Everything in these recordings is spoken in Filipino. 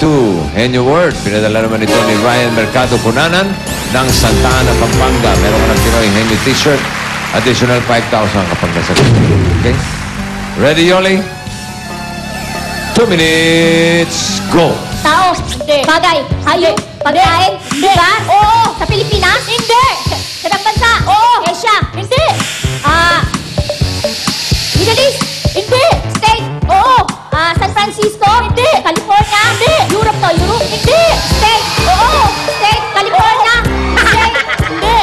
to Henyo Word. Pinadala naman ito ni Ryan Mercado Cunanan ng Santa Ana, Pampanga. Meron ka ng Pinoy Henyo t-shirt. Additional 5,000 kapag nasagot. Okay? Ready, Yoli? 2 minutes, go! Tao. Hindi. Bagay. Hayop. Pagkain. Hindi. Lugar. Oo. Sa Pilipinas. Hindi. Sa ibang bansa. Oo. Asia. Hindi. Middle East. Hindi. State. Oo. San Francisco. Hindi. California. Hindi. Europe to. Europe. Hindi. State. Oo. State. California. State. Hindi.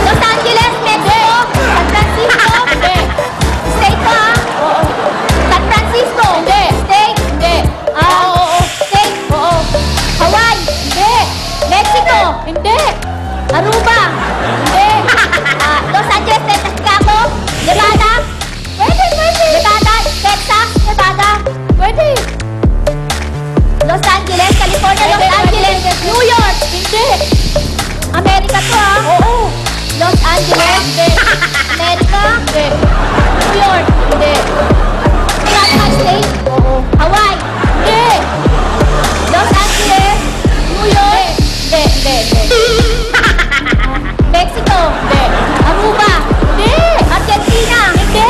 Los Angeles. Mexico. San Francisco. Hindi. State to ha. Oo. San Francisco. Hindi. State. Hindi. Oo. State. Oo. Hawaii. Hindi. Mexico. Hindi. Aruba. Hindi. Los Angeles, Texas, Chicago. Nevada. Pwede. Nevada. Texas. Nevada. Pwede. Los Angeles, California, Los Pwede, Angeles, pwede. New York. Hindi. Amerika to ha. Oo. Los Angeles. Hindi. Amerika. Hindi. New York. Hindi. United States. Oo. Hawaii. Hindi. Los Angeles. New York. Hindi. Mexico. Hindi. Aruba. Hindi. Argentina. Hindi.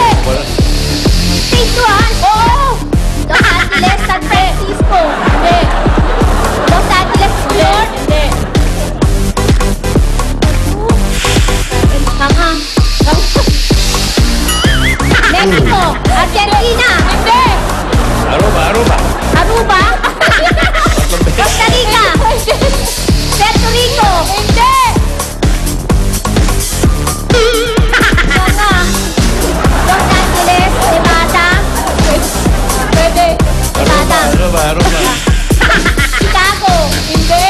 State to ha. Oo. Los Angeles, San Francisco. Hindi. Los Angeles, New York. Hindi. Tanga. Mexico. Argentina. Hindi. Aruba. Aruba. Costa Rica. Puerto Rico. Hindi. Tanga. Los Angeles, Nevada. Pwede. Nevada. Chicago. Hindi.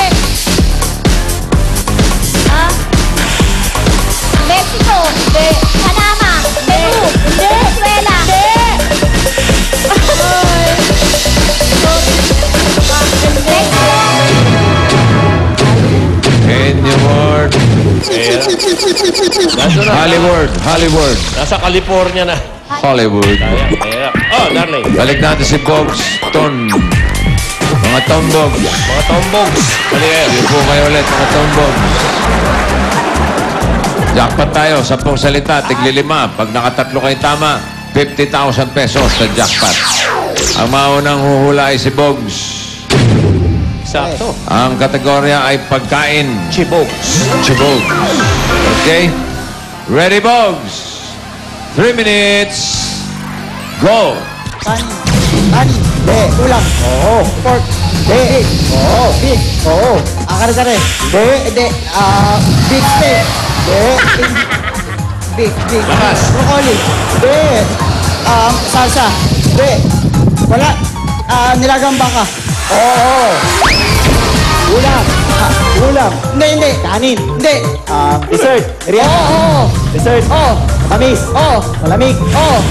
Mexico. Hindi. Panama. Peru. Hindi. Venezuela. Mexico. Henyo Word. Hollywood. Nasa California na. Hollywood. Kaya. Oh, darling. Balik natin si Bogs Ton. Mga Tombogs. Mga tombogs. Bali kayo. Sige po kayo ulit, mga Tombogs. Jackpot tayo, 10 salita, tigli-5. Pag nakatatlo kayo tama, 50,000 pesos sa jackpot. Ang maunang huhula ay si Bogs. Sakto. Ang kategorya ay pagkain. Chibogs. Chibogs. Okay? Ready, Bogs? 3 minutes. Go! Kanin. De. Ulam. Oo. Pork. De. Oo. Beef. Oo. Kare-kare. De. De. Beef steak. De. Beef. Lakas. Broccoli. De. Salsa. De. Wala. Nilagang baka. Oo. Ulam. Ulam. Hindi. Kanin. Hindi. Dessert. Merienda. Oo. Dessert. Oo. Tamis. Oo. Malamig. Oo.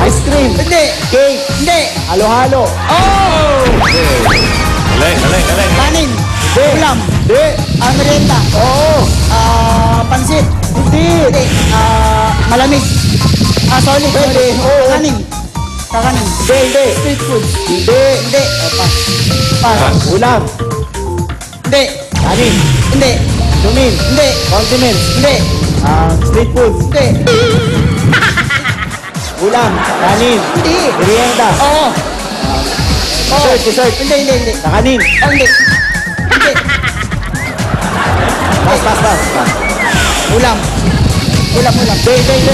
Ice cream. Hindi. Cake. Hindi. Halo-halo. Oh! Galing. Kanin. De. Ulam. De. Merienda. Oo. Pansit. Hindi. Malamig. Solid. Pwede. Oo. Kakanin. Hindi. Street food. Hindi. Pas. Ulam. Hindi. Kanin. Hindi. Lumin. Hindi. Condiments. Hindi. Street food. Hindi. Ulam. Kanin. Hindi. Merienda. Oo. Dessert. Hindi. Kanin. Hindi. Pas. Ulam. Hindi.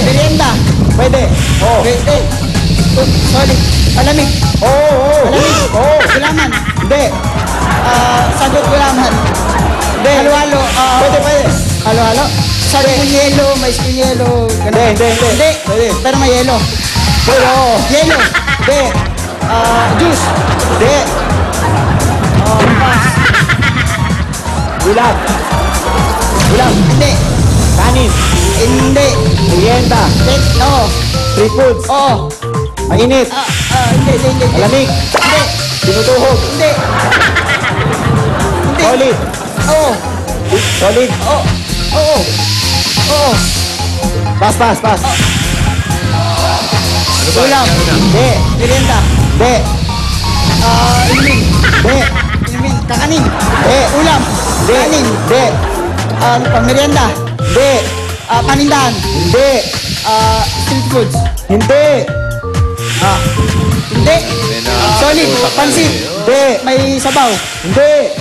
Merienda. Pwede. Oo. Pwede. Solid. Malamig. Oo. Malamig. Oo. Gulaman. Hindi. Sagot gulaman. Hindi. Halo-halo. Pwede. Halo-halo. Sabi mo yelo, may spoon yelo. Hindi. Pwede. Pero may yelo. Pero, yelo. Hindi. Juice. Hindi. Pas. Ulam. Hindi. Kanin. Hindi. Merienda. Oo. Free foods. Oo. Mainit. Hindi. Malamig. Hindi. Tinutuhog. Hindi. Solid. Oo. Solid. Oo. Pas. Ulam. Hindi. Merienda. Hindi. Inumin. Hindi. Kanin. Hindi. Pamerienda. Hindi. Panindahan. Hindi. Street foods. Hindi. Hindi. Solid. Pansit. Hindi. May sabaw. Hindi.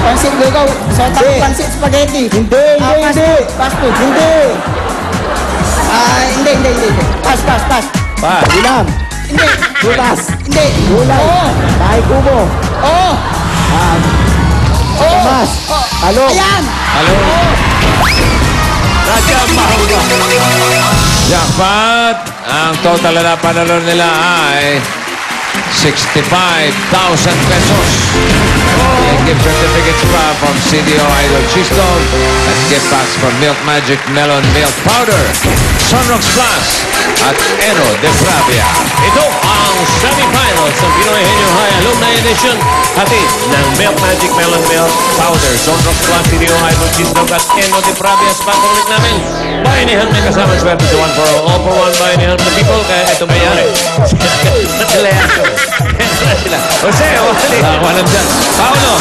Pansit lugaw. Pansit spaghetti. Hindi. Fast food. Hindi. Hindi. Pass. Pa. Ulam. Hindi. Butas. Hindi. Gulay. Bahay kubo. Oo. Mas. Halo. Ayan. Halo. Radya Mahulog. Jackpot! Ang total na panalo nila ay 65,000 pesos. May gift certificates pa from CDO Idol Cheestone at gift packs from Milk Magic Melon Milk Powder, Sunrox Plus at Eno de Pravia. Ito ang semi-finals ng Pinoy Henyo High Alumni Edition. Hatid ng Milk Magic Melon Milk Powder, Sunrox Plus, CDO Idol Cheestone at Eno de Pravia. Sa patuloy namin, bayanihan may kasama swerte sa one for all for one bayanihan of the people. Kaya ito mayari. Matalayaso. Sila. Jose, Wally. Walang dyan. Paolo!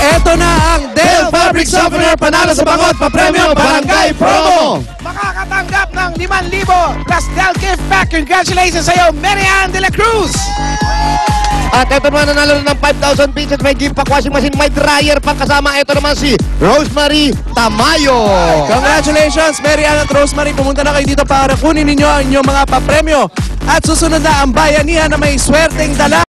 Eto na ang Del Fabric Softener panalo sa bangot papremyo Barangay Promo. Makakatanggap ng 5,000 plus Del gift pack. Congratulations sa iyo, Marian de la Cruz! At eto naman nanalo na ng 5,000 pieces. May gift pack washing machine, may dryer pang kasama. Eto naman si Rosemary Tamayo. Congratulations, Marian at Rosemary. Pumunta na kayo dito para kunin ninyo ang inyong mga papremyo. At susunod na ang bayanihan na may swerteng dala.